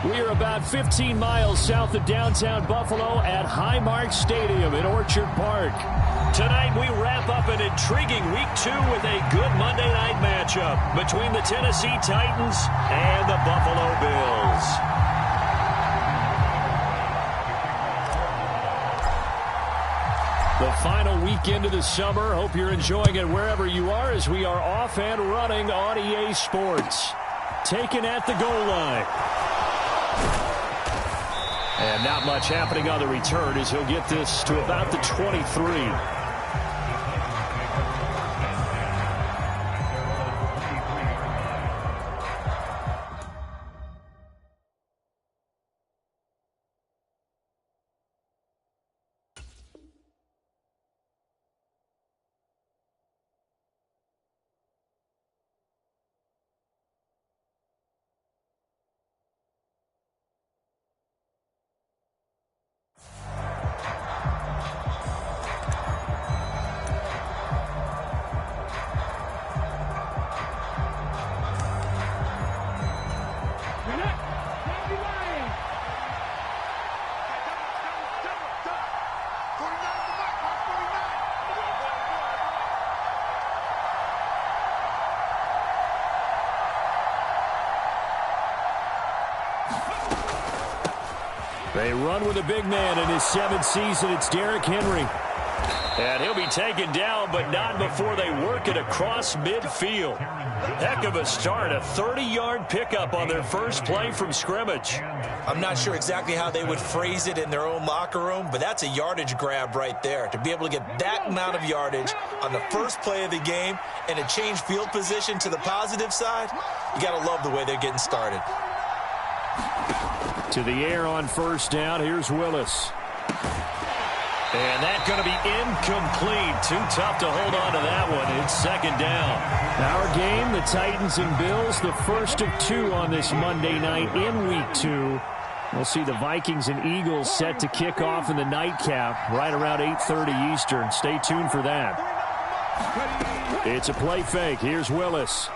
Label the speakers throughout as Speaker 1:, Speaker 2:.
Speaker 1: We are about 15 miles south of downtown Buffalo at Highmark Stadium in Orchard Park. Tonight we wrap up an intriguing Week 2 with a good Monday night matchup between the Tennessee Titans and the Buffalo Bills. The final weekend of the summer. Hope you're enjoying it wherever you are as we are off and running on EA Sports. Taken at the goal line. And not much happening on the return as he'll get this to about the 23. They run with a big man in his 7th season. It's Derrick Henry. And he'll be taken down, but not before they work it across midfield. Heck of a start, a 30-yard pickup on their first play from scrimmage.
Speaker 2: I'm not sure exactly how they would phrase it in their own locker room, but that's a yardage grab right there. To be able to get that amount of yardage on the first play of the game and a change field position to the positive side, you got to love the way they're getting started.
Speaker 1: To the air on first down. Here's Willis. And that's going to be incomplete. Too tough to hold on to that one. It's second down. Our game, the Titans and Bills, the first of 2 on this Monday night in Week 2. We'll see the Vikings and Eagles set to kick off in the nightcap right around 8:30 Eastern. Stay tuned for that. It's a play fake. Here's Willis.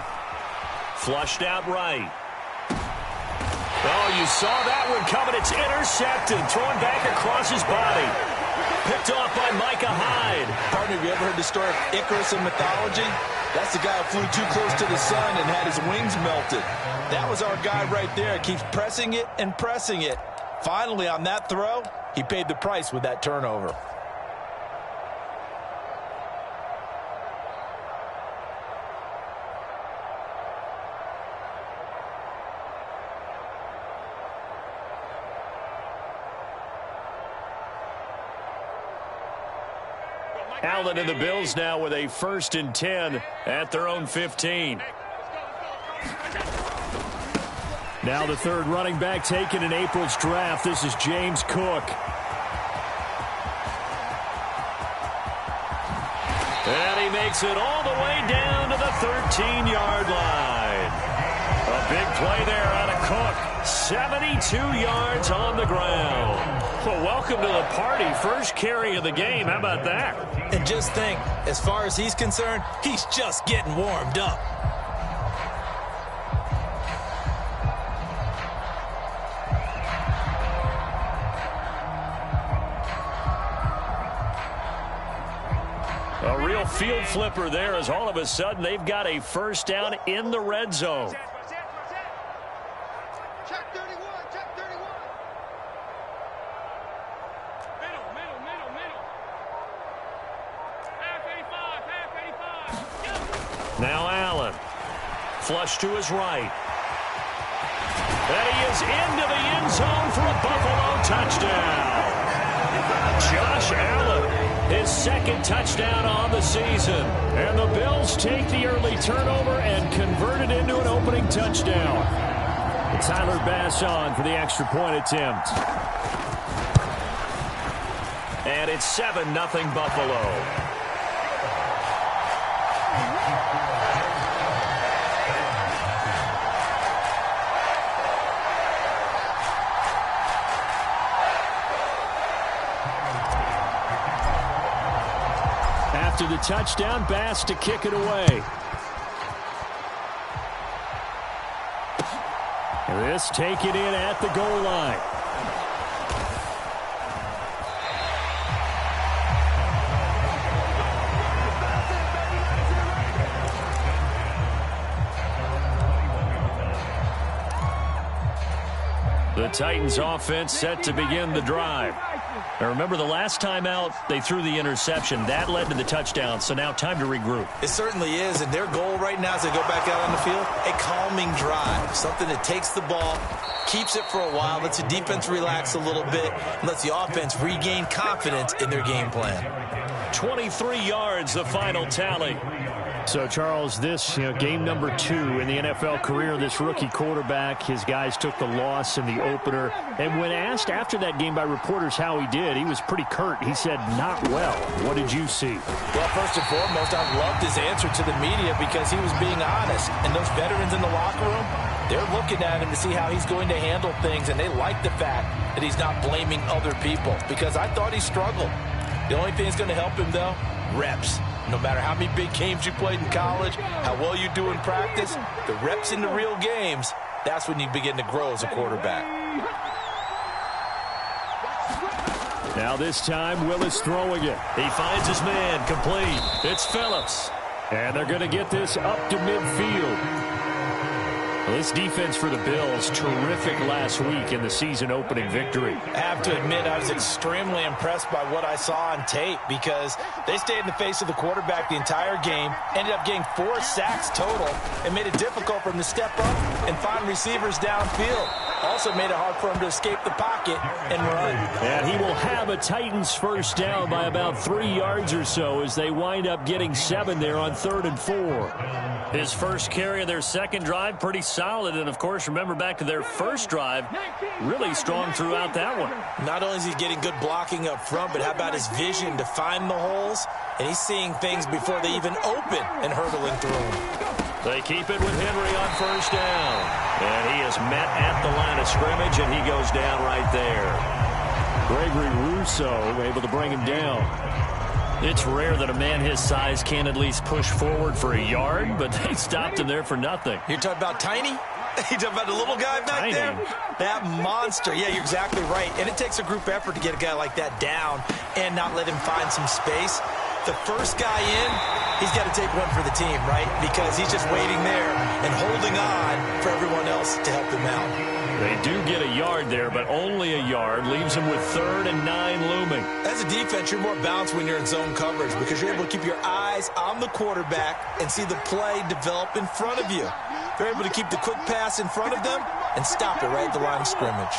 Speaker 1: Flushed out right. Oh, you saw that one coming. It's intercepted. Thrown back across his body. Picked off by Micah Hyde.
Speaker 2: Partner, have you ever heard the story of Icarus in mythology? That's the guy who flew too close to the sun and had his wings melted. That was our guy right there. Keeps pressing it and pressing it. Finally, on that throw, he paid the price with that turnover.
Speaker 1: Allen and the Bills now with a 1st and 10 at their own 15. Now the third running back taken in April's draft. This is James Cook. And he makes it all the way down to the 13-yard line. A big play there out of Cook. 72 yards on the ground. Well, welcome to the party. First carry of the game. How about that?
Speaker 2: And just think, as far as he's concerned, he's just getting warmed up.
Speaker 1: A real field flipper there as all of a sudden they've got a first down in the red zone. Now Allen. Flush to his right. And he is into the end zone for a Buffalo touchdown. Josh Allen, his 2nd touchdown on the season. And the Bills take the early turnover and convert it into an opening touchdown. And Tyler Bass on for the extra point attempt. And it's 7-0 Buffalo. After the touchdown, Bass to kick it away. This taken in at the goal line. The Titans offense set to begin the drive. Now remember, the last time out, they threw the interception. That led to the touchdown, so now time to regroup.
Speaker 2: It certainly is, and their goal right now as they go back out on the field, a calming drive, something that takes the ball, keeps it for a while, lets the defense relax a little bit, and lets the offense regain confidence in their game plan.
Speaker 1: 23 yards, the final tally. So, Charles, this game number 2 in the NFL career, this rookie quarterback, his guys took the loss in the opener. And when asked after that game by reporters how he did, he was pretty curt. He said, not well. What did you see?
Speaker 2: Well, first and foremost, I loved his answer to the media because he was being honest. And those veterans in the locker room, they're looking at him to see how he's going to handle things, and they like the fact that he's not blaming other people because I thought he struggled. The only thing that's going to help him, though, reps. No matter how many big games you played in college, how well you do in practice, the reps in the real games, that's when you begin to grow as a quarterback.
Speaker 1: Now this time, Willis throwing it. He finds his man, complete. It's Phillips. And they're going to get this up to midfield. Well, this defense for the Bills, terrific last week in the season-opening victory.
Speaker 2: I have to admit, I was extremely impressed by what I saw on tape because they stayed in the face of the quarterback the entire game, ended up getting 4 sacks total, and made it difficult for him to step up and find receivers downfield. Also made it hard for him to escape the pocket and run.
Speaker 1: And he will have a Titans first down by about 3 yards or so as they wind up getting 7 there on 3rd and 4. His first carry of their second drive, pretty solid. And, of course, remember back to their first drive, really strong throughout that one.
Speaker 2: Not only is he getting good blocking up front, but how about his vision to find the holes? And he's seeing things before they even open and hurtling through them.
Speaker 1: They keep it with Henry on first down. And he is met at the line of scrimmage, and he goes down right there. Gregory Rousseau able to bring him down. It's rare that a man his size can at least push forward for a yard, but they stopped him there for nothing.
Speaker 2: You're talking about Tiny? You're talking about the little guy back
Speaker 1: Tiny.
Speaker 2: there? That monster. Yeah, you're exactly right. And it takes a group effort to get a guy like that down and not let him find some space. The first guy in, he's got to take one for the team, right? Because he's just waiting there and holding on for everyone else to help him out.
Speaker 1: They do get a yard there, but only a yard. Leaves him with 3rd and 9 looming.
Speaker 2: As a defense, you're more balanced when you're in zone coverage because you're able to keep your eyes on the quarterback and see the play develop in front of you. They're able to keep the quick pass in front of them and stop it right at the line of scrimmage.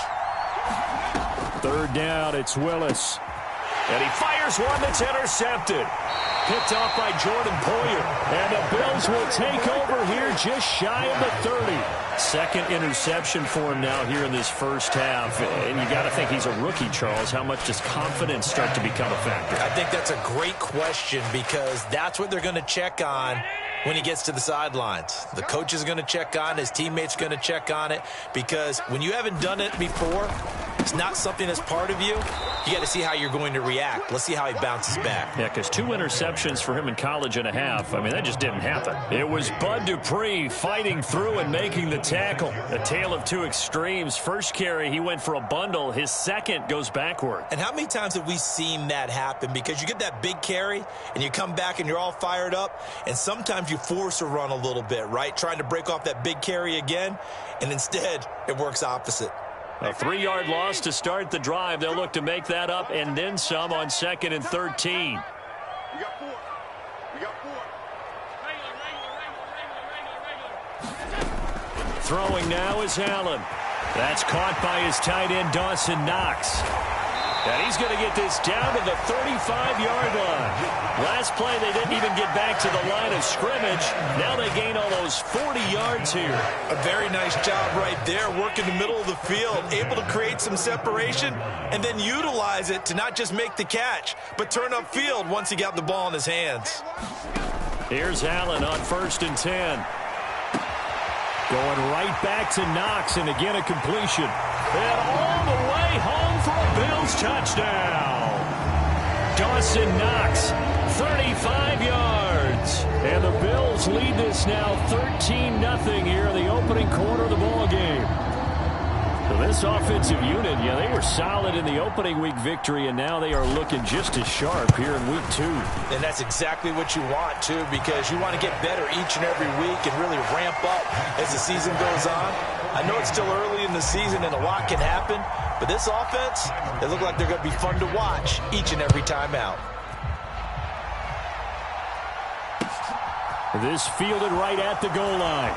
Speaker 1: 3rd down, it's Willis. And he fires one that's intercepted. Picked off by Jordan Poyer. And the Bills will take over here just shy of the 30. Second interception for him now here in this first half. And you got to think he's a rookie, Charles. How much does confidence start to become a factor?
Speaker 2: I think that's a great question because that's what they're going to check on when he gets to the sidelines. The coach is going to check on it. His teammates going to check on it because when you haven't done it before, it's not something that's part of you. You got to see how you're going to react. Let's see how he bounces back.
Speaker 1: Yeah, because 2 interceptions for him in college and a half. I mean, that just didn't happen. It was Bud Dupree fighting through and making the tackle. A tale of 2 extremes. First carry, he went for a bundle. His second goes backward.
Speaker 2: And how many times have we seen that happen? Because you get that big carry, and you come back and you're all fired up, and sometimes you force a run a little bit, right? Trying to break off that big carry again, and instead it works opposite.
Speaker 1: A 3-yard loss to start the drive. They'll look to make that up and then some on 2nd and 13.
Speaker 3: We got 4. We got 4.
Speaker 1: Throwing now is Allen. That's caught by his tight end, Dawson Knox. And he's going to get this down to the 35-yard line. Last play, they didn't even get back to the line of scrimmage. Now they gain almost 40 yards here.
Speaker 2: A very nice job right there, working the middle of the field, able to create some separation and then utilize it to not just make the catch, but turn upfield once he got the ball in his hands.
Speaker 1: Here's Allen on 1st and 10. Going right back to Knox, and again a completion. And all the way home for a Bills touchdown. Dawson Knox, 35 yards. And the Bills lead this now 13-0 here in the opening quarter of the ball game. this offensive unit, yeah, they were solid in the opening week victory, and now they are looking just as sharp here in week 2.
Speaker 2: And that's exactly what you want, too, because you want to get better each and every week and really ramp up as the season goes on. I know it's still early in the season and a lot can happen, but this offense, they look like they're going to be fun to watch each and every time out.
Speaker 1: This fielded right at the goal line.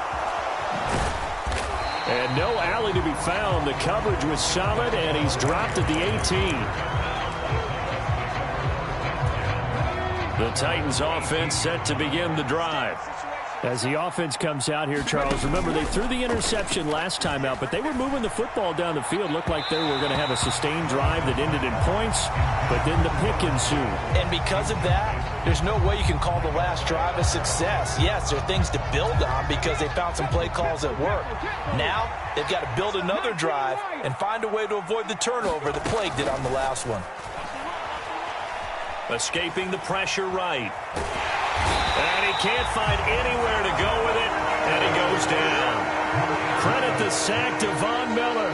Speaker 1: And no alley to be found. The coverage was solid, and he's dropped at the 18. The Titans offense set to begin the drive. As the offense comes out here, Charles, remember they threw the interception last time out, but they were moving the football down the field. Looked like they were going to have a sustained drive that ended in points, but then the pick ensued.
Speaker 2: And because of that, there's no way you can call the last drive a success. Yes, there are things to build on because they found some play calls that work. Now, they've got to build another drive and find a way to avoid the turnover that plagued it on the last one.
Speaker 1: Escaping the pressure right. And he can't find anywhere to go with it, and he goes down. Credit the sack to Von Miller.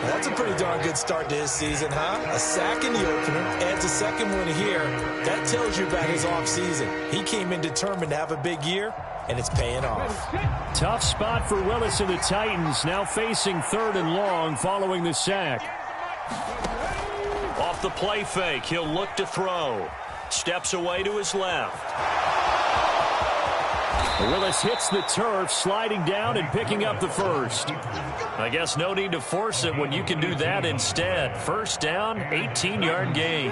Speaker 2: That's a pretty darn good start to his season, huh? A sack in the opener, adds a second one here. That tells you about his offseason. He came in determined to have a big year, and it's paying off.
Speaker 1: Tough spot for Willis and the Titans, now facing 3rd and long following the sack. Off the play fake, he'll look to throw. Steps away to his left. Willis hits the turf, sliding down and picking up the first. I guess no need to force it when you can do that instead. First down, 18-yard gain.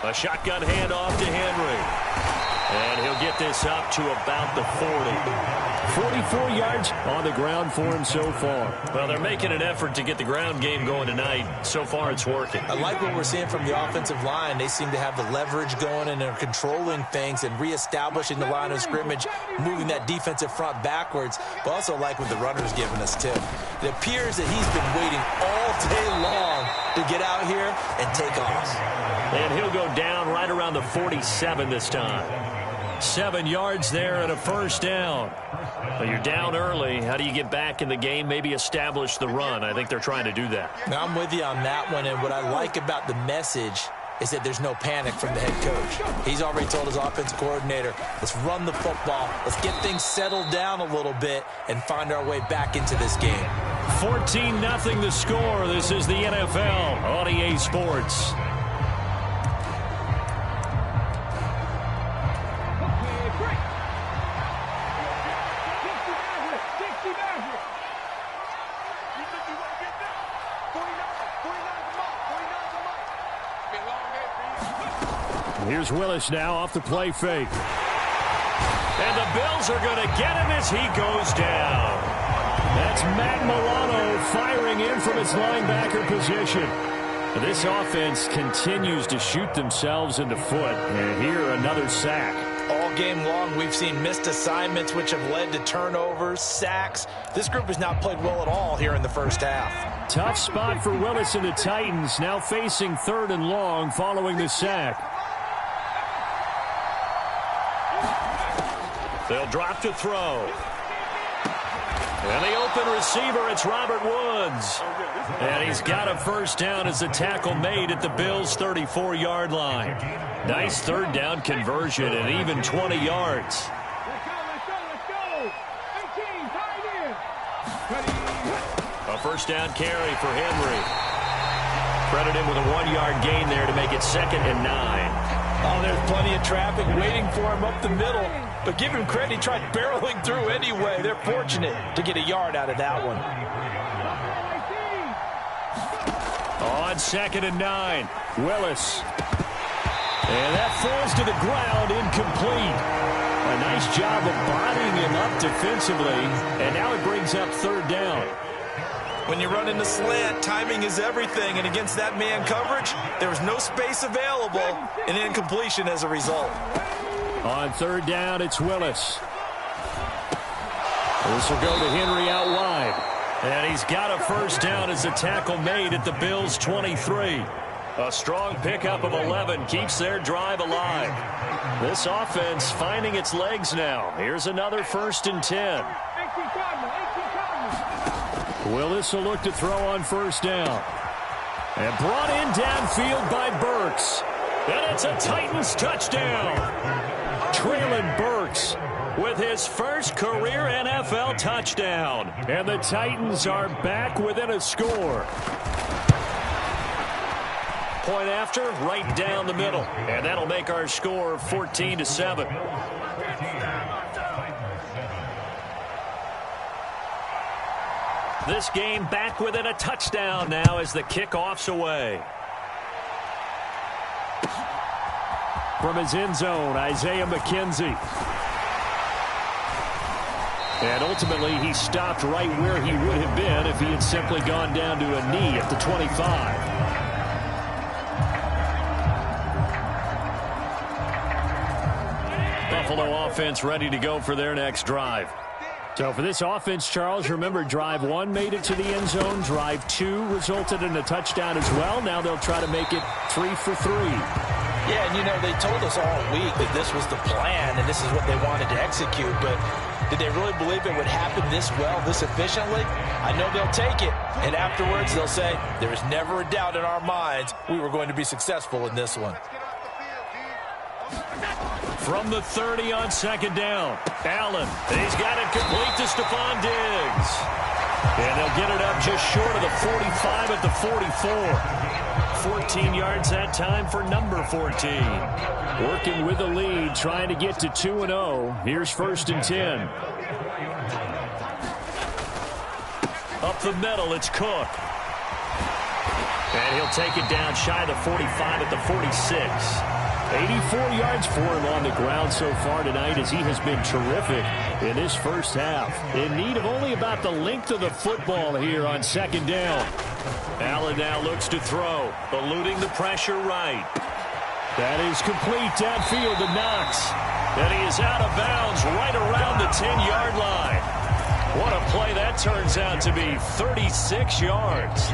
Speaker 1: A shotgun handoff to Henry. And he'll get this up to about the 40. 44 yards on the ground for him so far. Well, they're making an effort to get the ground game going tonight. So far, it's working.
Speaker 2: I like what we're seeing from the offensive line. They seem to have the leverage going and are controlling things and reestablishing the line of scrimmage, moving that defensive front backwards. But also like what the runner's giving us, too. It appears that he's been waiting all day long to get out here and take off.
Speaker 1: And he'll go down right around the 47 this time. 7 yards there and a first down. Well, you're down early. How do you get back in the game? Maybe establish the run. I think they're trying to do that.
Speaker 2: Now, I'm with you on that one, and what I like about the message is that there's no panic from the head coach. He's already told his offensive coordinator, let's run the football, let's get things settled down a little bit and find our way back into this game.
Speaker 1: 14-0 the score. This is the NFL on EA Sports. Here's Willis now off the play fake. And the Bills are going to get him as he goes down. That's Matt Milano firing in from his linebacker position. This offense continues to shoot themselves in the foot. And here, another sack.
Speaker 2: All game long, we've seen missed assignments, which have led to turnovers, sacks. This group has not played well at all here in the first half.
Speaker 1: Tough spot for Willis and the Titans, now facing 3rd and long following the sack. They'll drop to throw. And the open receiver, it's Robert Woods. And he's got a first down as the tackle made at the Bills' 34-yard line. Nice 3rd down conversion and even 20 yards. A first down carry for Henry. Credit him with a 1-yard gain there to make it 2nd and 9.
Speaker 2: Oh, there's plenty of traffic waiting for him up the middle. But give him credit, he tried barreling through anyway. They're fortunate to get a yard out of that one.
Speaker 1: On 2nd and 9, Willis. And that falls to the ground, incomplete. A nice job of bodying him up defensively. And now it brings up 3rd down.
Speaker 2: When you run in the slant, timing is everything. And against that man coverage, there was no space available. And incompletion as a result.
Speaker 1: On 3rd down, it's Willis. This will go to Henry out wide. And he's got a first down as a tackle made at the Bills' 23. A strong pickup of 11 keeps their drive alive. This offense finding its legs now. Here's another 1st and 10. Willis will look to throw on 1st down. And brought in downfield by Burks. And it's a Titans touchdown. Treylon Burks with his first career NFL touchdown. And the Titans are back within a score. Point after, right down the middle. And that'll make our score 14-7. This game back within a touchdown now as the kickoff's away. From his end zone, Isaiah McKenzie. And ultimately, he stopped right where he would have been if he had simply gone down to a knee at the 25. Buffalo offense ready to go for their next drive. So for this offense, Charles, remember drive 1 made it to the end zone. Drive 2 resulted in a touchdown as well. Now they'll try to make it 3 for 3.
Speaker 2: Yeah, and you know, they told us all week that this was the plan and this is what they wanted to execute. But did they really believe it would happen this well, this efficiently? I know they'll take it. And afterwards, they'll say, there was never a doubt in our minds we were going to be successful in this one.
Speaker 1: From the 30 on 2nd down, Allen. He's got it complete to Stephon Diggs. And they'll get it up just short of the 45 at the 44. 14 yards that time for number 14. Working with the lead, trying to get to 2-0. Here's 1st and 10. Up the middle, it's Cook. And he'll take it down shy of the 45 at the 46. 84 yards for him on the ground so far tonight as he has been terrific in this first half. In need of only about the length of the football here on 2nd down. Allen now looks to throw, eluding the pressure right. That is complete downfield to Knox. And he is out of bounds right around the 10-yard line. What a play that turns out to be, 36 yards.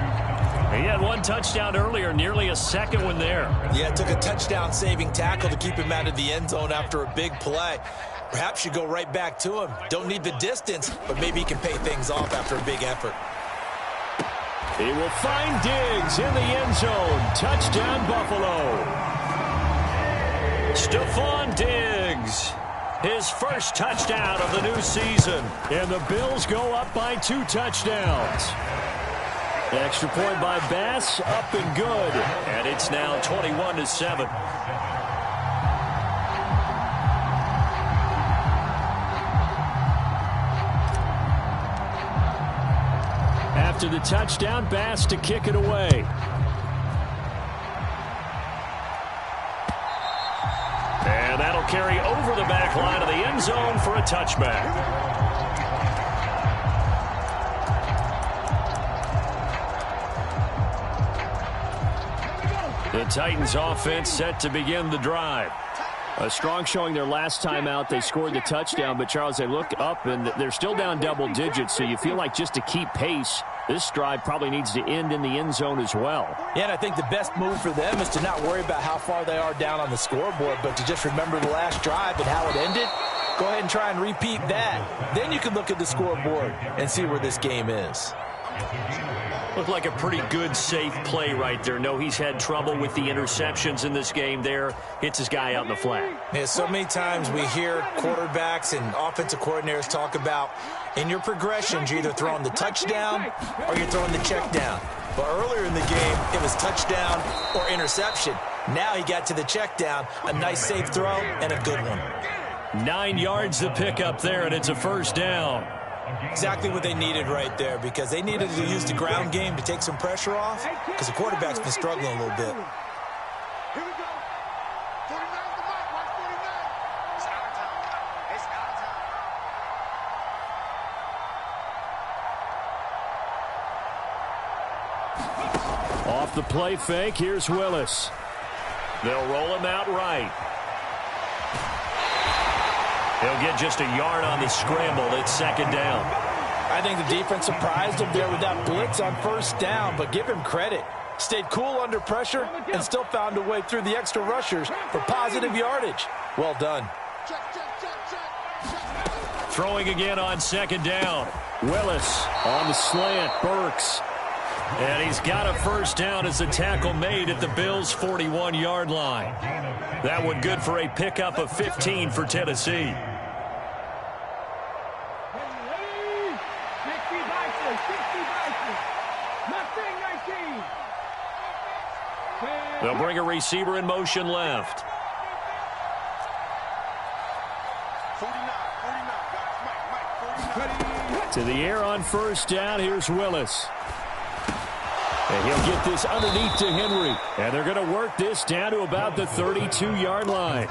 Speaker 1: He had 1 touchdown earlier, nearly a second one there.
Speaker 2: Yeah, it took a touchdown-saving tackle to keep him out of the end zone after a big play. Perhaps you go right back to him. Don't need the distance, but maybe he can pay things off after a big effort.
Speaker 1: He will find Diggs in the end zone. Touchdown, Buffalo. Stephon Diggs, his first touchdown of the new season. And the Bills go up by 2 touchdowns. Extra point by Bass, up and good. And it's now 21-7. After the touchdown, Bass to kick it away. And that'll carry over the back line of the end zone for a touchback. The Titans offense set to begin the drive. A strong showing their last time out. They scored the touchdown, but Charles, they look up and they're still down double digits, so you feel like just to keep pace, this drive probably needs to end in the end zone as well.
Speaker 2: Yeah, and I think the best move for them is to not worry about how far they are down on the scoreboard, but to just remember the last drive and how it ended. Go ahead and try and repeat that. Then you can look at the scoreboard and see where this game is.
Speaker 1: Looked like a pretty good, safe play right there. No, he's had trouble with the interceptions in this game there. Hits his guy out in the flat.
Speaker 2: Yeah, so many times we hear quarterbacks and offensive coordinators talk about in your progressions, you're either throwing the touchdown or you're throwing the check down. But earlier in the game, it was touchdown or interception. Now he got to the check down, a nice safe throw, and a good one.
Speaker 1: 9 yards to pick up there, and it's a 1st down.
Speaker 2: Exactly what they needed right there, because they needed to use the ground game to take some pressure off, because the quarterback's been struggling a little bit.
Speaker 3: Here we go. 49 the mark. Watch 49. It's out of time. It's out of time.
Speaker 1: Off the play fake, here's Willis. They'll roll him out right. He'll get just a yard on the scramble. It's 2nd down.
Speaker 2: I think the defense surprised him there with that blitz on 1st down, but give him credit. Stayed cool under pressure and still found a way through the extra rushers for positive yardage. Well done.
Speaker 1: Throwing again on second down. Willis on the slant. Burks. And he's got a first down as the tackle made at the Bills' 41-yard line. That one good for a pickup of 15 for Tennessee. They'll bring a receiver in motion left.
Speaker 3: 49.
Speaker 1: To the air on first down. Here's Willis. And he'll get this underneath to Henry. And they're going to work this down to about the 32-yard line.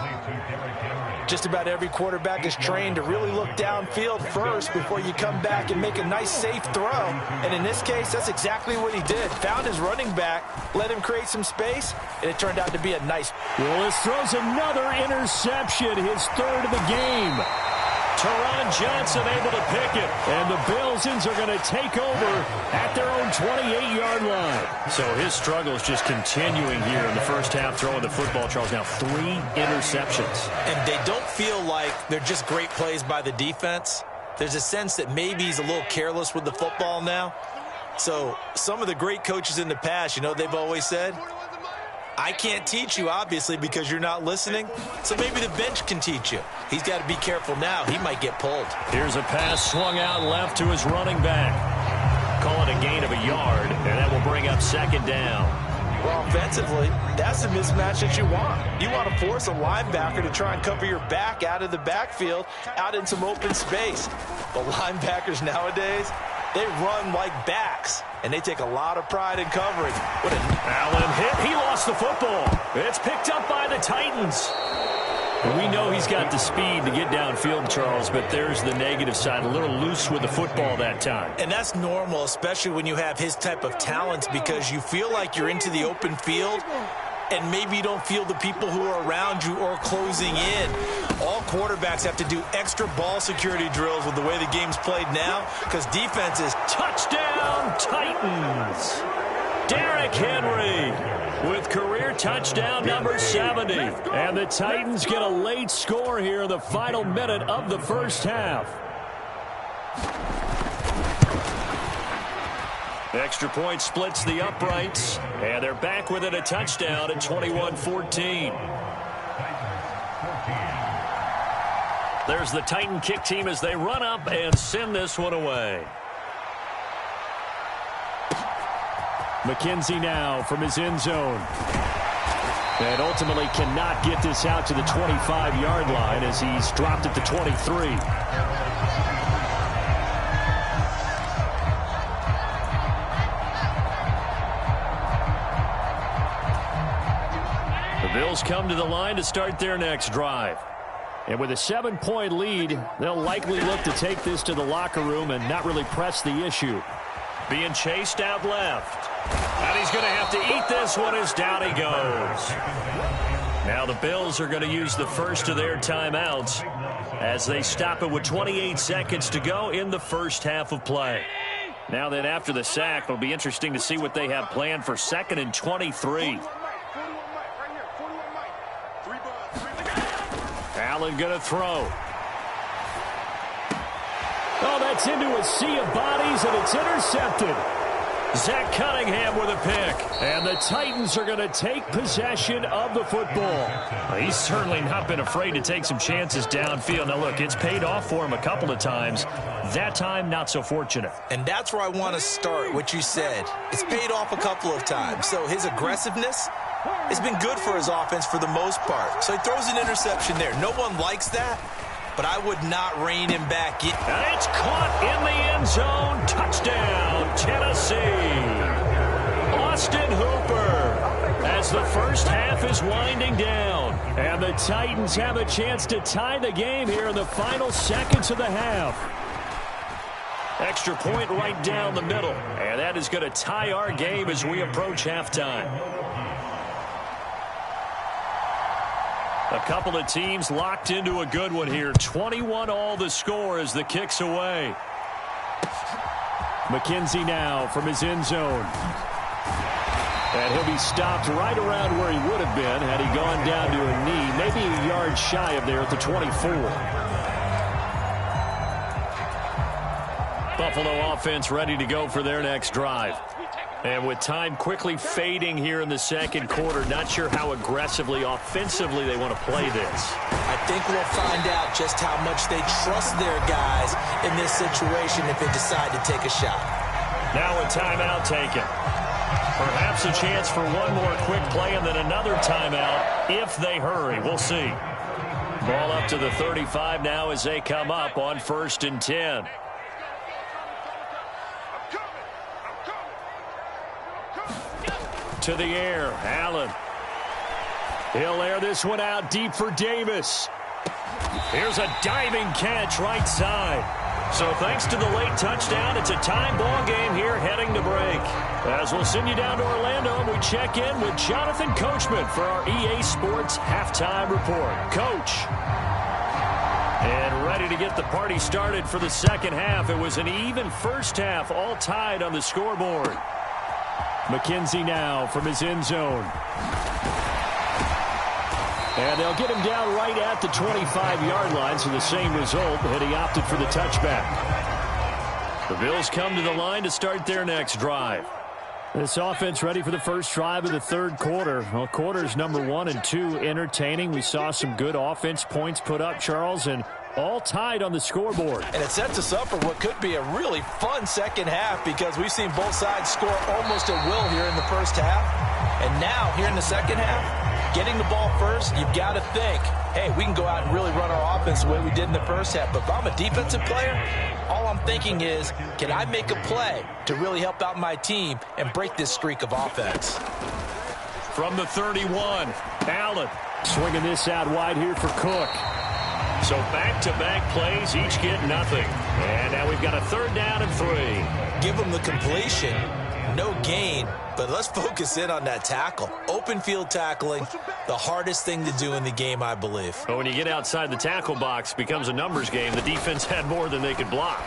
Speaker 2: Just about every quarterback is trained to really look downfield first before you come back and make a nice, safe throw. And in this case, that's exactly what he did. Found his running back, let him create some space, and it turned out to be a nice.
Speaker 1: Willis throws another interception, his third of the game. Teron Johnson able to pick it. And the Bills are going to take over at their own 28-yard line. So his struggle is just continuing here in the first half, throwing the football. Charles, now 3 interceptions.
Speaker 2: And they don't feel like they're just great plays by the defense. There's a sense that maybe he's a little careless with the football now. So some of the great coaches in the past, you know, they've always said, I can't teach you, obviously, because you're not listening. So maybe the bench can teach you. He's got to be careful now. He might get pulled.
Speaker 1: Here's a pass swung out left to his running back. Call it a gain of a yard, and that will bring up second down.
Speaker 2: Well, offensively, that's the mismatch that you want. You want to force a linebacker to try and cover your back out of the backfield, out in some open space. But linebackers nowadays, they run like backs, and they take a lot of pride in covering.
Speaker 1: Allen hit. He lost the football. It's picked up by the Titans. And we know he's got the speed to get downfield, Charles, but there's the negative side. A little loose with the football that time.
Speaker 2: And that's normal, especially when you have his type of talent, because you feel like you're into the open field, and maybe you don't feel the people who are around you or closing in. All quarterbacks have to do extra ball security drills with the way the game's played now, because defense is
Speaker 1: touchdown Titans. Derrick Henry with career touchdown number 70. And the Titans get a late score here in the final minute of the first half. Extra point splits the uprights, and they're back within a touchdown at 21-14. There's the Titan kick team as they run up and send this one away. McKenzie now from his end zone. And ultimately cannot get this out to the 25-yard line as he's dropped at the 23. The Bills come to the line to start their next drive. And with a 7-point lead, they'll likely look to take this to the locker room and not really press the issue. Being chased out left. And he's going to have to eat this one as down he goes. Now the Bills are going to use the first of their timeouts as they stop it with 28 seconds to go in the first half of play. Now then, after the sack, it'll be interesting to see what they have planned for 2nd and 23. Allen going to throw. Oh, that's into a sea of bodies, and it's intercepted. Zach Cunningham with a pick. And the Titans are going to take possession of the football. Well, he's certainly not been afraid to take some chances downfield. Now, look, it's paid off for him a couple of times. That time, not so fortunate.
Speaker 2: And that's where I want to start, what you said. It's paid off a couple of times. So his aggressiveness has been good for his offense for the most part. So he throws an interception there. No one likes that, but I would not rein him back in.
Speaker 1: And it's caught in the end zone. Touchdown, Tennessee. Austin Hooper as the first half is winding down. And the Titans have a chance to tie the game here in the final seconds of the half. Extra point right down the middle. And that is going to tie our game as we approach halftime. A couple of teams locked into a good one here. 21-all the score as the kick's away. McKenzie now from his end zone. And he'll be stopped right around where he would have been had he gone down to a knee, maybe a yard shy of there at the 24. Buffalo offense ready to go for their next drive. And with time quickly fading here in the second quarter, not sure how aggressively, offensively they want to play this.
Speaker 2: I think we'll find out just how much they trust their guys in this situation if they decide to take a shot.
Speaker 1: Now a timeout taken. Perhaps a chance for one more quick play and then another timeout if they hurry. We'll see. Ball up to the 35 now as they come up on 1st and 10. To the air, Allen. He'll air this one out deep for Davis. Here's a diving catch right side. So thanks to the late touchdown, it's a tie ball game here heading to break. As we'll send you down to Orlando, and we check in with Jonathan Coachman for our EA Sports Halftime Report. Coach. And ready to get the party started for the second half. It was an even first half, all tied on the scoreboard. McKenzie now from his end zone. And they'll get him down right at the 25-yard line, so the same result, and he opted for the touchback. The Bills come to the line to start their next drive. This offense ready for the first drive of the third quarter. Well, quarters number 1 and 2 entertaining. We saw some good offense points put up, Charles, and all tied on the scoreboard.
Speaker 2: And it sets us up for what could be a really fun second half because we've seen both sides score almost at will here in the first half. And now, here in the second half, getting the ball first, you've got to think, hey, we can go out and really run our offense the way we did in the first half. But if I'm a defensive player, all I'm thinking is, can I make a play to really help out my team and break this streak of offense?
Speaker 1: From the 31, Allen swinging this out wide here for Cook. So back-to-back plays, each get nothing. And now we've got a third down and 3.
Speaker 2: Give them the completion. No gain, but let's focus in on that tackle. Open field tackling, the hardest thing to do in the game, I believe.
Speaker 1: But when you get outside the tackle box, it becomes a numbers game. The defense had more than they could block.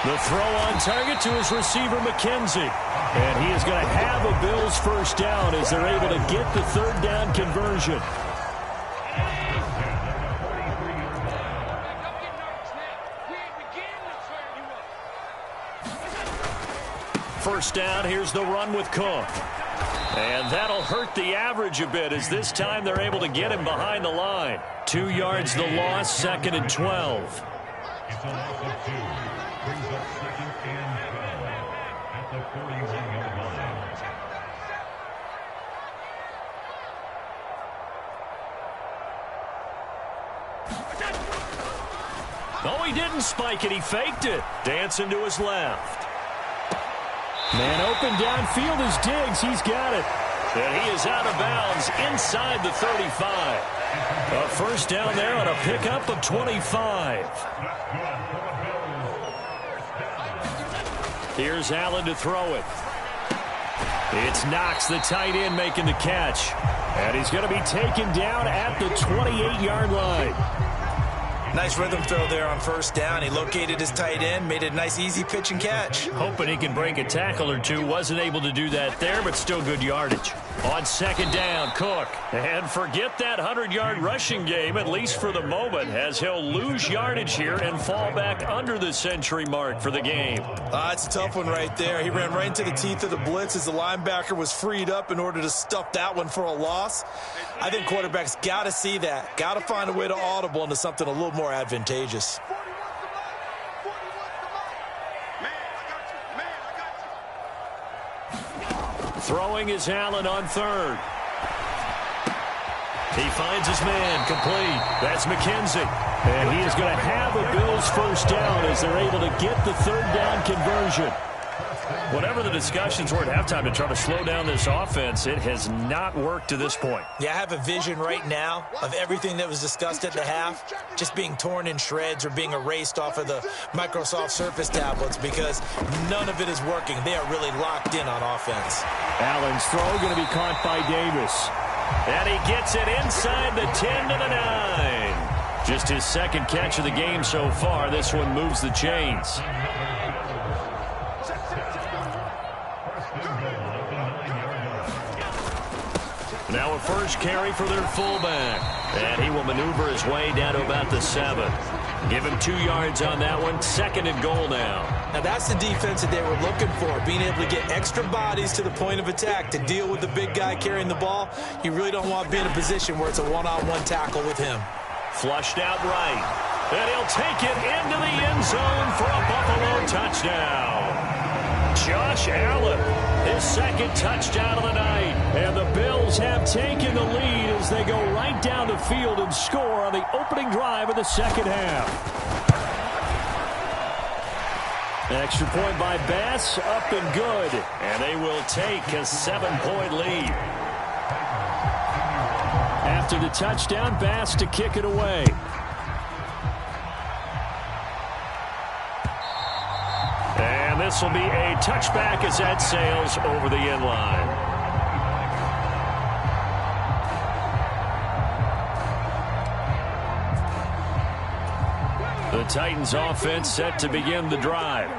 Speaker 1: The throw on target to his receiver, McKenzie. And he is going to have a Bills first down as they're able to get the third down conversion. First down, here's the run with Cook. And that'll hurt the average a bit as this time they're able to get him behind the line. 2 yards the loss, 2nd and 12. Oh, he didn't spike it, he faked it. Dancing to his left. Man open downfield is Diggs. He's got it. And he is out of bounds inside the 35. A first down there on a pickup of 25. Here's Allen to throw it. It's Knox, the tight end, making the catch. And he's going to be taken down at the 28-yard line.
Speaker 2: Nice rhythm throw there on first down. He located his tight end, made it a nice, easy pitch and catch.
Speaker 1: Hoping he can break a tackle or two. Wasn't able to do that there, but still good yardage. On second down, Cook. And forget that 100-yard rushing game, at least for the moment, as he'll lose yardage here and fall back under the century mark for the game.
Speaker 2: It's a tough one right there. He ran right into the teeth of the blitz as the linebacker was freed up in order to stuff that one for a loss. I think quarterbacks got to see that. Got to find a way to audible into something a little more advantageous.
Speaker 1: Throwing is Allen on third. He finds his man, complete. That's McKenzie. And he is going to have a Bills first down as they're able to get the third down conversion. Whatever the discussions were at halftime to try to slow down this offense, it has not worked to this point.
Speaker 2: Yeah, I have a vision right now of everything that was discussed at the half just being torn in shreds or being erased off of the Microsoft Surface tablets because none of it is working. They are really locked in on offense.
Speaker 1: Allen's throw going to be caught by Davis. And he gets it inside the 10 to the 9. Just his second catch of the game so far. This one moves the chains. Now a first carry for their fullback. And he will maneuver his way down to about the 7. Give him 2 yards on that one. 2nd and goal now.
Speaker 2: Now that's the defense that they were looking for, being able to get extra bodies to the point of attack to deal with the big guy carrying the ball. You really don't want to be in a position where it's a one-on-one tackle with him.
Speaker 1: Flushed out right. And he'll take it into the end zone for a Buffalo touchdown. Josh Allen, his 2nd touchdown of the night. And the Bills have taken the lead as they go right down the field and score on the opening drive of the 2nd half. Extra point by Bass, up and good. And they will take a 7-point lead. After the touchdown, Bass to kick it away. And this will be a touchback as that sails over the end line. The Titans offense set to begin the drive.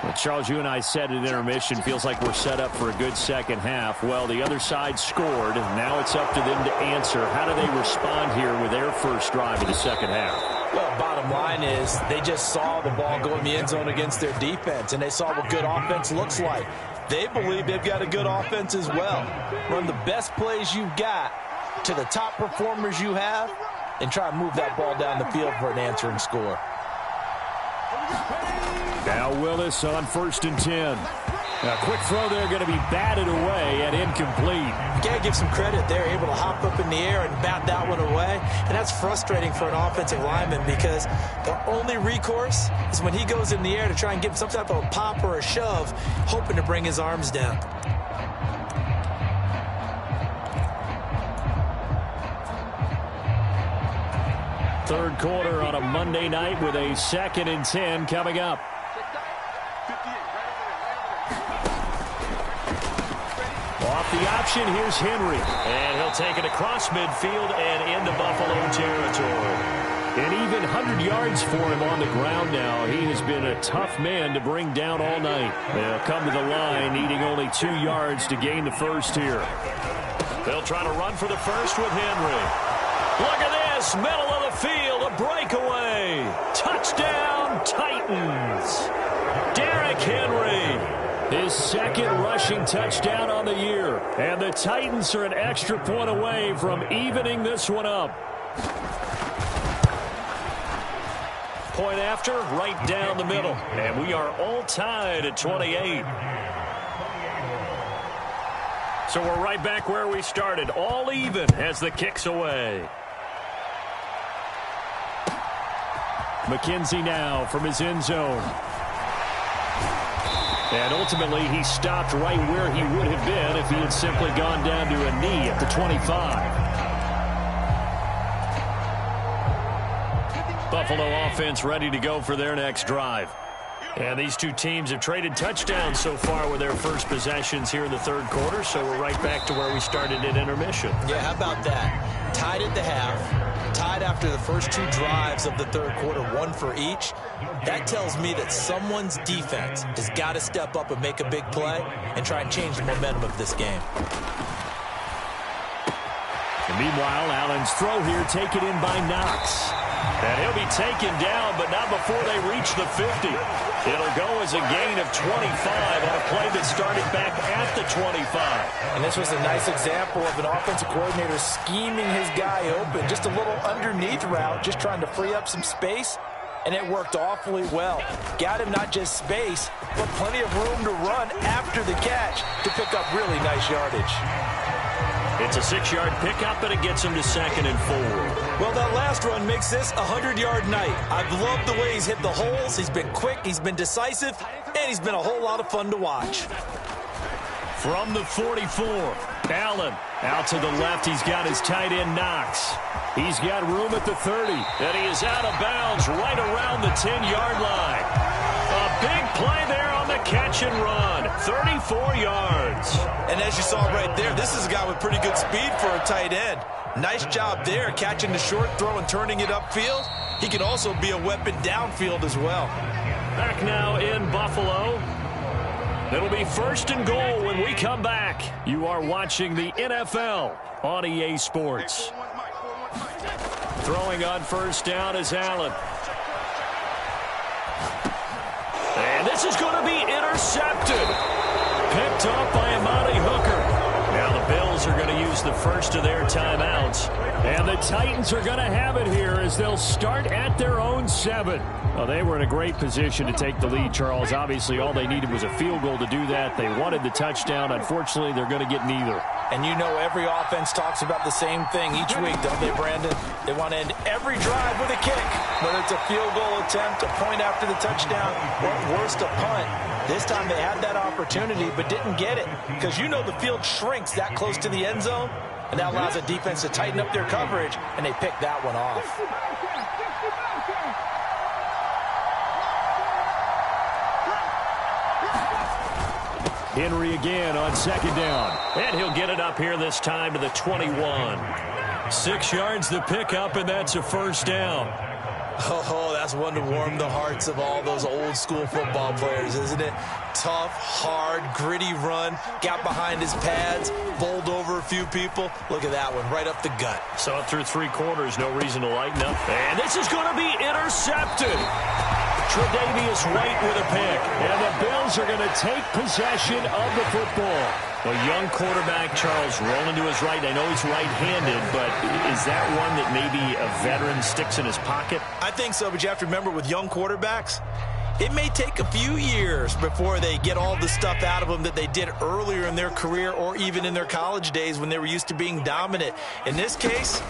Speaker 1: Well, Charles, you and I said at intermission, feels like we're set up for a good second half. Well, the other side scored. Now it's up to them to answer. How do they respond here with their first drive of the second half?
Speaker 2: Well, bottom line is they just saw the ball go in the end zone against their defense, and they saw what good offense looks like. They believe they've got a good offense as well. Run the best plays you've got to the top performers you have and try to move that ball down the field for an answering score.
Speaker 1: Now Willis on 1st and 10. A quick throw there going to be batted away and incomplete.
Speaker 2: You got to give some credit. They're able to hop up in the air and bat that one away. And that's frustrating for an offensive lineman because the only recourse is when he goes in the air to try and give him some type of a pop or a shove, hoping to bring his arms down.
Speaker 1: Third quarter on a Monday night with a 2nd and 10 coming up. Off the option, here's Henry. And he'll take it across midfield and into Buffalo territory. An even 100 yards for him on the ground now. He has been a tough man to bring down all night. They'll come to the line, needing only 2 yards to gain the first here. They'll try to run for the first with Henry. Look at this, middle of the field, a breakaway. Touchdown, Titans. Derrick Henry. His 2nd rushing touchdown on the year. And the Titans are an extra point away from evening this one up. Point after, right down the middle. And we are all tied at 28. So we're right back where we started. All even as the kick's away. McKenzie now from his end zone. And ultimately, he stopped right where he would have been if he had simply gone down to a knee at the 25. Buffalo offense ready to go for their next drive. And these two teams have traded touchdowns so far with their first possessions here in the third quarter, so we're right back to where we started at intermission.
Speaker 2: Yeah, how about that? Tied at the half, tied after the first 2 drives of the third quarter, 1 for each. That tells me that someone's defense has got to step up and make a big play and try and change the momentum of this game.
Speaker 1: And meanwhile, Allen's throw here taken in by Knox. And he'll be taken down, but not before they reach the 50. It'll go as a gain of 25 on a play that started back at the 25.
Speaker 2: And this was a nice example of an offensive coordinator scheming his guy open. Just a little underneath route, just trying to free up some space. And it worked awfully well. Got him not just space, but plenty of room to run after the catch to pick up really nice yardage.
Speaker 1: It's a 6-yard pickup, and it gets him to 2nd and 4.
Speaker 2: Well, that last run makes this a 100-yard night. I've loved the way he's hit the holes. He's been quick, he's been decisive, and he's been a whole lot of fun to watch.
Speaker 1: From the 44, Allen out to the left. He's got his tight end, Knox. He's got room at the 30, and he is out of bounds right around the 10-yard line. A big play there on the catch and run, 34 yards.
Speaker 2: And as you saw right there, this is a guy with pretty good speed for a tight end. Nice job there, catching the short throw and turning it upfield. He can also be a weapon downfield as well.
Speaker 1: Back now in Buffalo. It'll be 1st and goal when we come back. You are watching the NFL on EA Sports. Throwing on first down is Allen. And this is going to be intercepted. Picked off by Amani Hooker. Now the Bills are going to use the first of their timeouts. And the Titans are going to have it here as they'll start at their own 7. Well, they were in a great position to take the lead, Charles. Obviously, all they needed was a field goal to do that. They wanted the touchdown. Unfortunately, they're going to get neither.
Speaker 2: And you know every offense talks about the same thing each week, don't they, Brandon? They want to end every drive with a kick, whether it's a field goal attempt, a point after the touchdown, or at worst, a punt. This time they had that opportunity but didn't get it because you know the field shrinks that close to the end zone, and that allows the defense to tighten up their coverage, and they picked that one off.
Speaker 1: Henry again on second down. And he'll get it up here this time to the 21. 6 yards the pickup, and that's a first down.
Speaker 2: Oh, that's one to warm the hearts of all those old school football players, isn't it? Tough, hard, gritty run, got behind his pads, bowled over a few people. Look at that one, right up the gut.
Speaker 1: Saw it through 3 quarters, no reason to lighten up. And this is going to be intercepted. Tre'Davious White with a pick. And the Bills are going to take possession of the football. A young quarterback, Charles, rolling to his right. I know he's right-handed, but is that one that maybe a veteran sticks in his pocket?
Speaker 2: I think so, but you have to remember with young quarterbacks, it may take a few years before they get all the stuff out of them that they did earlier in their career or even in their college days when they were used to being dominant. In this case,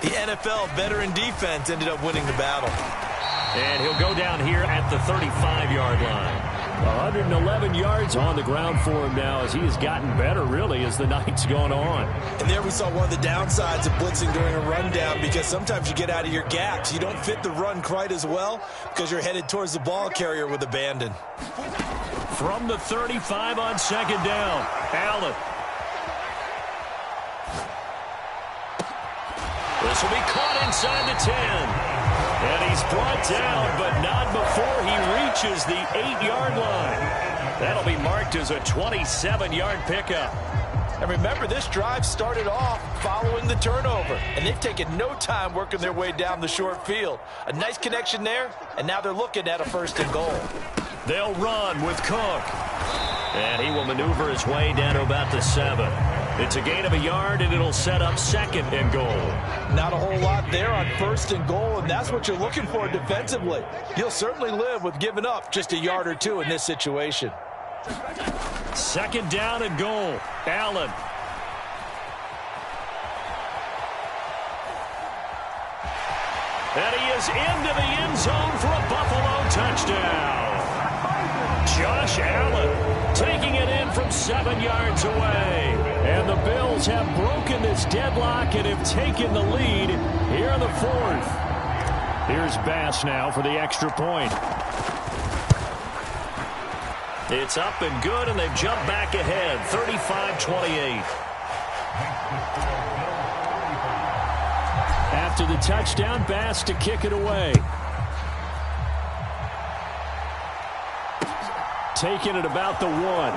Speaker 2: the NFL veteran defense ended up winning the battle.
Speaker 1: And he'll go down here at the 35-yard line. 111 yards on the ground for him now as he has gotten better, really, as the night's gone on.
Speaker 2: And there we saw one of the downsides of blitzing during a rundown because sometimes you get out of your gaps. You don't fit the run quite as well because you're headed towards the ball carrier with abandon.
Speaker 1: From the 35 on second down, Allen. This will be caught inside the 10. And he's brought down, but not before he reaches the 8-yard line. That'll be marked as a 27-yard pickup.
Speaker 2: And remember, this drive started off following the turnover, and they've taken no time working their way down the short field. A nice connection there, and now they're looking at a 1st and goal.
Speaker 1: They'll run with Cook. And he will maneuver his way down to about the 7. It's a gain of a yard, and it'll set up 2nd and goal.
Speaker 2: Not a whole lot there on 1st and goal, and that's what you're looking for defensively. You'll certainly live with giving up just a yard or 2 in this situation.
Speaker 1: 2nd down and goal. Allen. And he is into the end zone for a Buffalo touchdown. Josh Allen taking it in from 7 yards away. And the Bills have broken this deadlock and have taken the lead here in the 4th. Here's Bass now for the extra point. It's up and good, and they've jumped back ahead, 35-28. After the touchdown, Bass to kick it away. Taking it about the 1.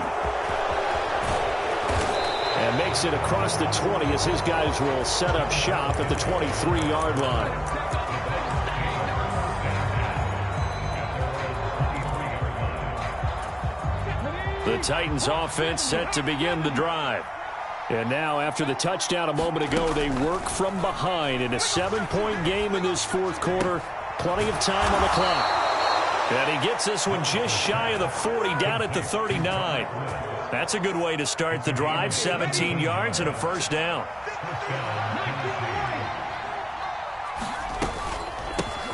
Speaker 1: And makes it across the 20 as his guys will set up shop at the 23-yard line. The Titans offense set to begin the drive. And now after the touchdown a moment ago, they work from behind in a 7-point game in this 4th quarter. Plenty of time on the clock. And he gets this one just shy of the 40, down at the 39. That's a good way to start the drive. 17 yards and a 1st down.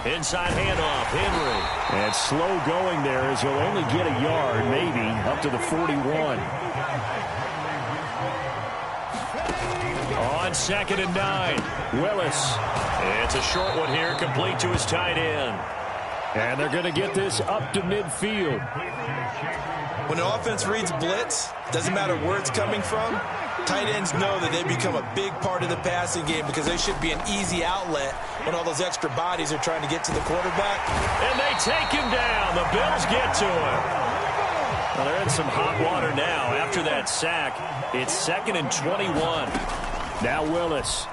Speaker 1: Inside handoff, Henry. And slow going there as he'll only get a yard, maybe, up to the 41. On 2nd and 9, Willis. It's a short one here, complete to his tight end. And they're going to get this up to midfield.
Speaker 2: When an offense reads blitz, doesn't matter where it's coming from, tight ends know that they become a big part of the passing game because they should be an easy outlet when all those extra bodies are trying to get to the quarterback.
Speaker 1: And they take him down. The Bills get to him. Well, they're in some hot water now. After that sack, it's 2nd and 21. Now Willis.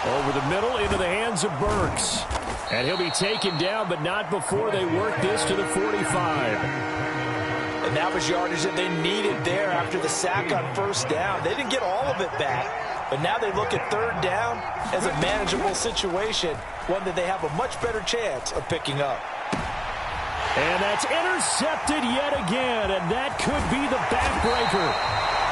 Speaker 1: Over the middle into the hands of Burks. And he'll be taken down, but not before they work this to the 45.
Speaker 2: And that was yardage that they needed there after the sack on first down. They didn't get all of it back, but now they look at third down as a manageable situation, one that they have a much better chance of picking up.
Speaker 1: And that's intercepted yet again, and that could be the backbreaker.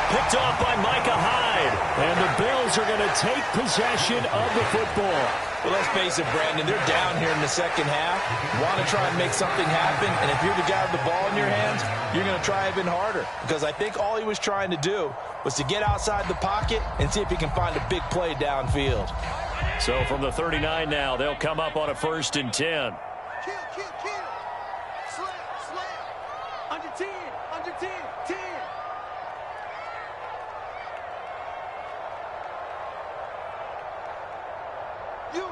Speaker 1: Picked off by Micah Hyde. And the Bills are going to take possession of the football.
Speaker 2: Well, let's face it, Brandon, they're down here in the second half. Want to try and make something happen, and if you're the guy with the ball in your hands, you're going to try even harder. Because I think all he was trying to do was to get outside the pocket and see if he can find a big play downfield.
Speaker 1: So from the 39 now, they'll come up on a 1st and 10.
Speaker 3: Kill. Slam. Under 10. 10. You.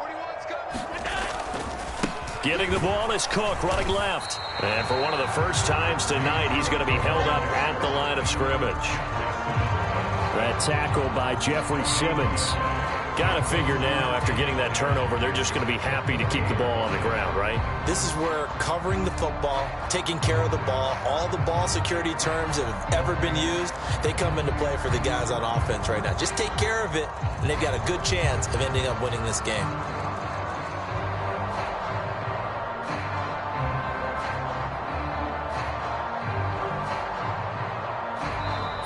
Speaker 3: 41's coming.
Speaker 1: Getting the ball is Cook running left. And for one of the first times tonight, he's going to be held up at the line of scrimmage. That tackle by Jeffrey Simmons. Got to figure now, after getting that turnover, they're just going to be happy to keep the ball on the ground, right?
Speaker 2: This is where covering the football, taking care of the ball, all the ball security terms that have ever been used, they come into play for the guys on offense right now. Just take care of it, and they've got a good chance of ending up winning this game.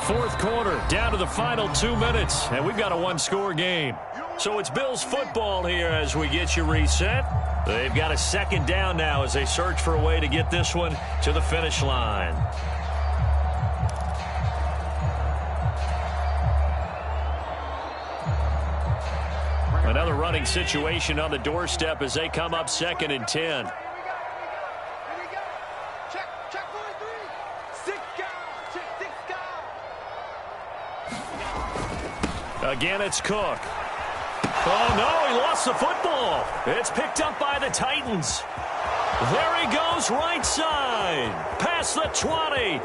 Speaker 1: Fourth quarter, down to the final 2 minutes, and we've got a one-score game. So it's Bills football here as we get you reset. They've got a second down now as they search for a way to get this one to the finish line. Another running situation on the doorstep as they come up 2nd and 10.
Speaker 3: Check 43. 6 guys. Check 6 guys.
Speaker 1: Again, it's Cook. Oh, no, he lost the football. It's picked up by the Titans. There he goes, right side. Past the 20.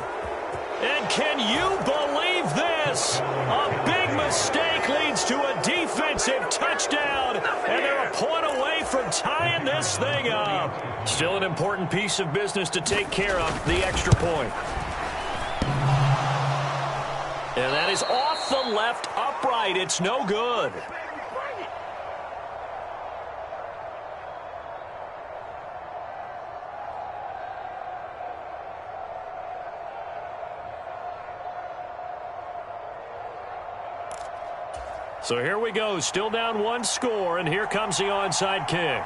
Speaker 1: And can you believe this? A big mistake leads to a defensive touchdown. And they're a point away from tying this thing up. Still an important piece of business to take care of, the extra point. And that is off the left upright. It's no good. So here we go, still down 1 score, and here comes the onside kick.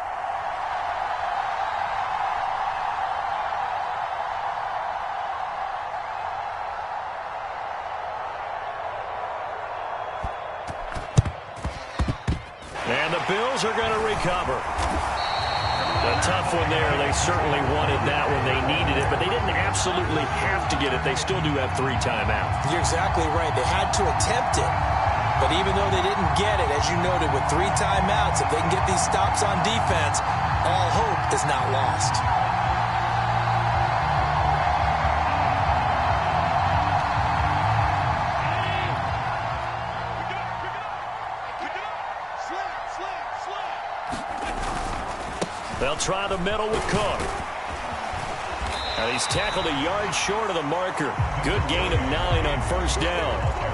Speaker 1: And the Bills are going to recover. A tough one there. They certainly wanted that one. They needed it, but they didn't absolutely have to get it. They still do have 3 timeouts.
Speaker 2: You're exactly right. They had to attempt it. But even though they didn't get it, as you noted, with 3 timeouts, if they can get these stops on defense, all hope is not lost.
Speaker 1: They'll try the middle with Cook. Now he's tackled a yard short of the marker. Good gain of 9 on first down.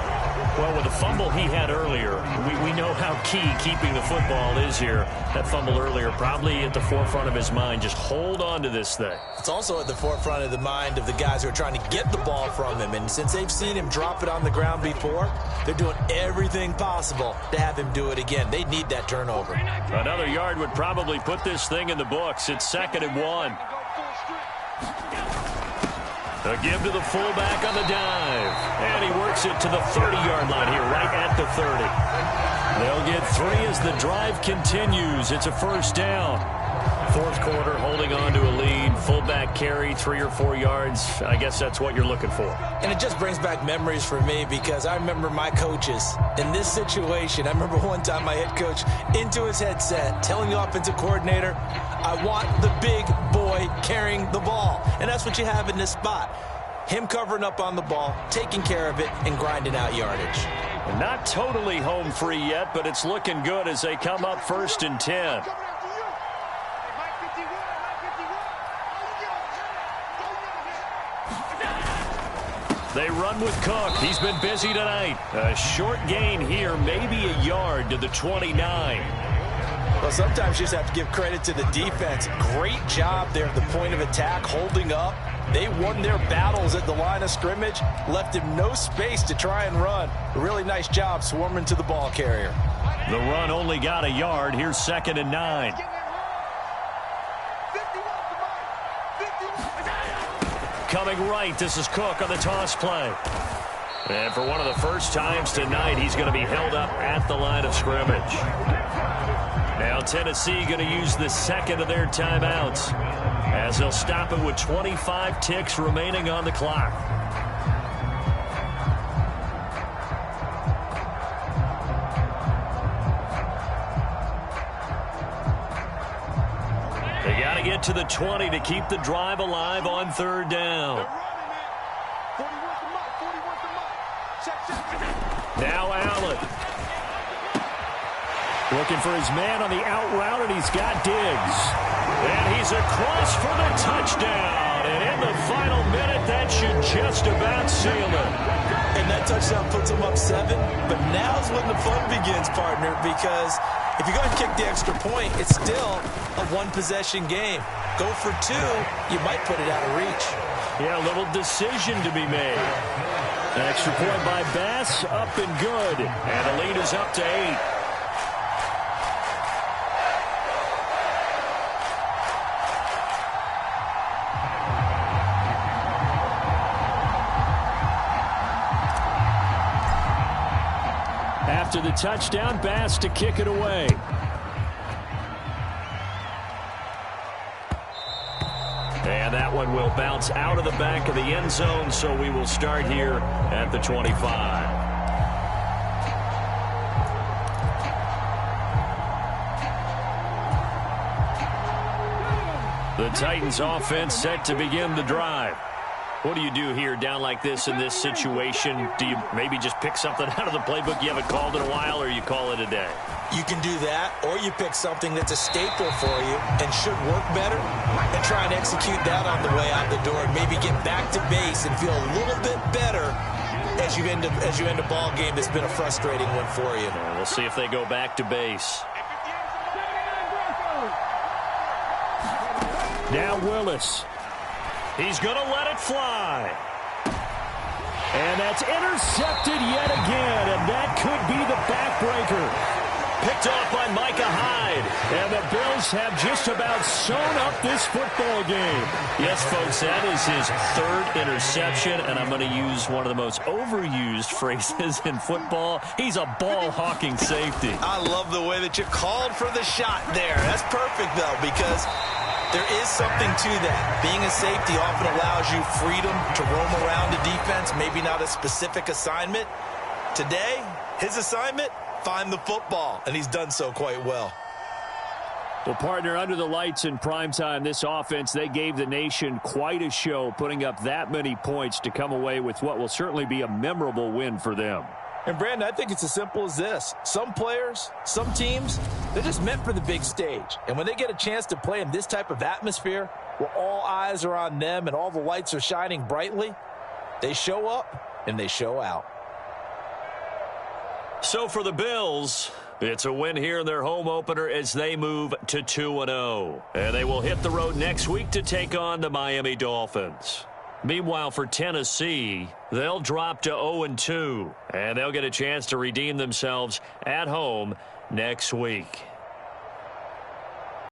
Speaker 1: Well, with the fumble he had earlier, we know how key keeping the football is here. That fumble earlier probably at the forefront of his mind. Just hold on to this thing.
Speaker 2: It's also at the forefront of the mind of the guys who are trying to get the ball from him. And since they've seen him drop it on the ground before, they're doing everything possible to have him do it again. They need that turnover.
Speaker 1: Another yard would probably put this thing in the books. It's 2nd and 1. A give to the fullback on the dive. And he works it to the 30-yard line here, right at the 30. They'll get 3 as the drive continues. It's a first down. Fourth quarter, holding on to a lead. Fullback carry, 3 or 4 yards. I guess that's what you're looking for.
Speaker 2: And it just brings back memories for me because I remember my coaches in this situation. I remember one time my head coach into his headset telling the offensive coordinator, I want the big boy carrying the ball. And that's what you have in this spot. Him covering up on the ball, taking care of it, and grinding out yardage.
Speaker 1: Not totally home free yet, but it's looking good as they come up 1st and 10. They run with Cook. He's been busy tonight. A short gain here, maybe a yard to the 29.
Speaker 2: Well, sometimes you just have to give credit to the defense. Great job there at the point of attack, holding up. They won their battles at the line of scrimmage, left him no space to try and run. A really nice job swarming to the ball carrier.
Speaker 1: The run only got a yard. Here's 2nd and 9. Coming right, this is Cook on the toss play. And for one of the first times tonight, he's going to be held up at the line of scrimmage. Now Tennessee going to use the second of their timeouts as they'll stop it with 25 ticks remaining on the clock. They got to get to the 20 to keep the drive alive on 3rd down. Now Allen. Looking for his man on the out route, and he's got Diggs. And he's across for the touchdown. And in the final minute, that should just about seal it.
Speaker 2: And that touchdown puts him up 7. But now's when the fun begins, partner, because if you go and kick the extra point, it's still a one-possession game. Go for 2, you might put it out of reach.
Speaker 1: Yeah, a little decision to be made. An extra point by Bass, up and good. And the lead is up to 8. After the touchdown, Bass to kick it away. And that one will bounce out of the back of the end zone, so we will start here at the 25. The Titans offense set to begin the drive. What do you do here down like this in this situation? Do you maybe just pick something out of the playbook you haven't called in a while, or you call it a day?
Speaker 2: You can do that, or you pick something that's a staple for you and should work better and try and execute that on the way out the door and maybe get back to base and feel a little bit better as you end a ball game that's been a frustrating one for you.
Speaker 1: We'll see if they go back to base. Now Willis. He's going to let it fly. And that's intercepted yet again, and that could be the backbreaker. Picked off by Micah Hyde. And the Bills have just about sewn up this football game. Yes, folks, that is his 3rd interception, and I'm going to use one of the most overused phrases in football. He's a ball-hawking safety.
Speaker 2: I love the way that you called for the shot there. That's perfect, though, because there is something to that. Being a safety often allows you freedom to roam around the defense, maybe not a specific assignment. Today, his assignment, find the football, and he's done so quite well.
Speaker 1: Well, partner, under the lights in primetime, this offense, they gave the nation quite a show, putting up that many points to come away with what will certainly be a memorable win for them.
Speaker 2: And, Brandon, I think it's as simple as this. Some players, some teams, they're just meant for the big stage. And when they get a chance to play in this type of atmosphere where all eyes are on them and all the lights are shining brightly, they show up and they show out.
Speaker 1: So for the Bills, it's a win here in their home opener as they move to 2-0. And they will hit the road next week to take on the Miami Dolphins. Meanwhile, for Tennessee, they'll drop to 0-2, and they'll get a chance to redeem themselves at home next week.